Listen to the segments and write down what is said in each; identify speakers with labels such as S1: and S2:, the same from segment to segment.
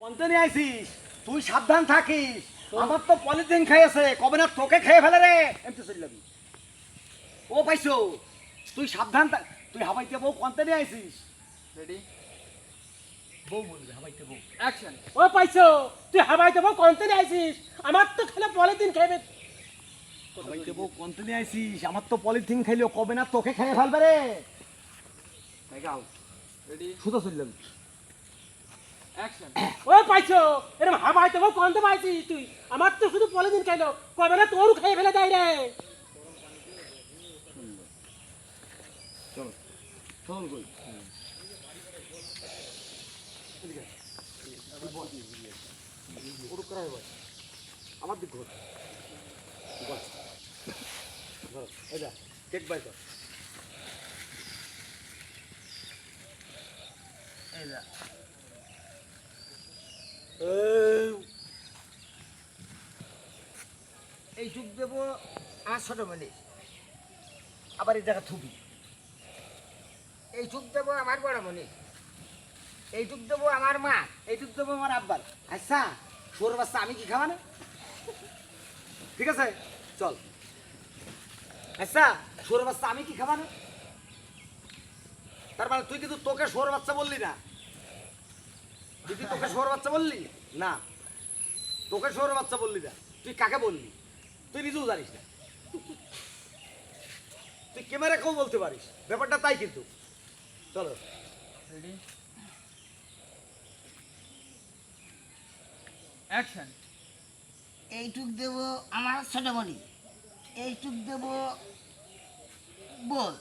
S1: অন্তনি আইছিস তুই সাবধান থাকিস। আমার তো পলিথিন খাইছে, কবে না তোকে খেয়ে ফেলে রে। এমনি চলে যাবি। ও পাইছো, তুই সাবধান থাক। তুই হাবাইতে বউ কন্তনি আইছিস।
S2: রেডি
S1: বউ বলবি হাবাইতে বউ।
S2: অ্যাকশন।
S3: ও পাইছো তুই হাবাই দেবো কোনতে আইছিস? আমার তো খেলে পলিথিন খাইবে।
S1: হাবাইতে বউ কন্তনি আইছিস, আমার তো পলিথিন খাইলো, কবে না তোকে খেয়ে ফেলবে রে। গাও
S2: রেডি
S1: শুধু চলে যাবি।
S2: অ্যাকশন।
S3: ও পাইছো এরকম হাবাই দেবো কোনতে পাইছিস তুই? আমার তো শুধু পলিথিন খাইলো, কবে না তোরও খেয়ে ফেলে দেয় রে।
S1: চল চল কই আমার দিক ঘর এটা কেক বাই কর। এই চুপ দেবো আমার ছোট মানে, আবার এই জায়গা থুবি। এই চুপ দেবো আমার বড় মনে, এই চুপ দেবো আমার মা, এই চুপ দেবো আমার আব্বার। আচ্ছা তোর বাচ্চা আমি কি খাওয়া না? ঠিক আছে চল। আচ্ছা সোর বাচ্চা আমি কি খাবা না? তার মানে তুই কিন্তু তোকে সোর বাচ্চা বললি না। তুই কি তোকে সোর বাচ্চা বললি না? তোকে সোর বাচ্চা বললি না, তুই কাকে বললি তুই নিজেও জানিস না। তুই ক্যামেরা কেউ বলতে পারিস, ব্যাপারটা তাই কিন্তু। চলো
S2: রেডি অ্যাকশন।
S4: এইটুক দেব আমার ছোটমণি, এইটুক দেব বল,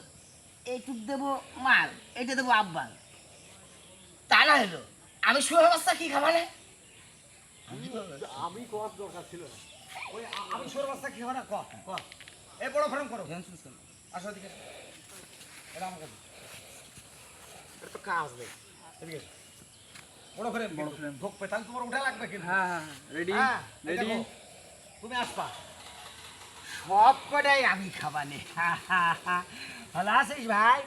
S4: এইটুক দেব মাল, এইটা দেবো আব্বাল। তা না হলো আমি শুয়ে অবস্থা কি খাবারে?
S1: আমি কোয়ার দরকার ছিল না। ওই আমি সোর বাচ্চা কি খাবা না? ক ক এই বড় ফ্রেম করো। আসো এদিকে, এটা আমার কাছে। এটা তো কাজ নেই। এদিকে বড় ফ্রেম, বড় ফ্রেম ঢোকবে, তাহলে তোমার উঠা লাগবে কিন্তু।
S2: হ্যাঁ হ্যাঁ রেডি
S1: হ্যাঁ, এই
S2: রেডি
S1: দেখো, তুমি আসবা।
S4: সব কটাই আমি খাবানে। ভালো আছিস ভাই?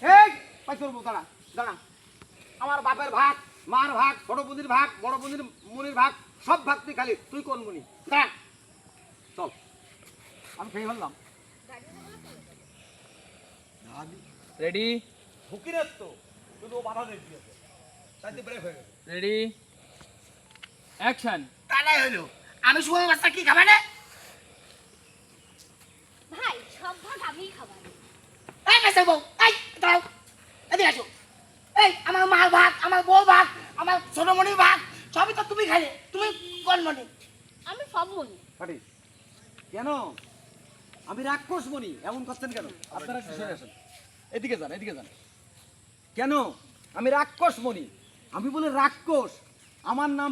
S1: এই পাই করবো, দাঁড়া দাঁড়া। আমার বাপের ভাগ, মার ভাগ, ছোট বুনির ভাগ, বড় বুনির মুনির ভাগ, সব ভাগ তুই খালি। তুই কোন মুনি? দাঁড়া চল, আমি খেয়ে ফেললাম।
S2: রেডি
S1: ফকিরের তো শুধু ও বাধা দিয়ে দিয়েছে, তাইতে ব্রেক হয়ে গেছে।
S2: Ready action.
S4: তা নাই হলো আমি শুয়ে অবস্থা কি খাবানে?
S5: ভাই সব ভাগ আমিই খাবার।
S4: এই মেসে বউ, এই দাঁড়াও, এদিকে আসো। এই আমার মার ভাগ, আমার বউ ভাগ, আমার ছোটমণির ভাগ, সবই তো তুমি খাইলে। তুমি কোন মনি?
S5: আমি সব মনি।
S1: পাটি কেন? আমি রাক্ষস মনি, এমন করছেন কেন? আপনারা একটু সরে আসেন, এদিকে যান, এদিকে যান। কেন আমি রাক্ষস মনি? আমি বলে রাক্ষস, আমার নাম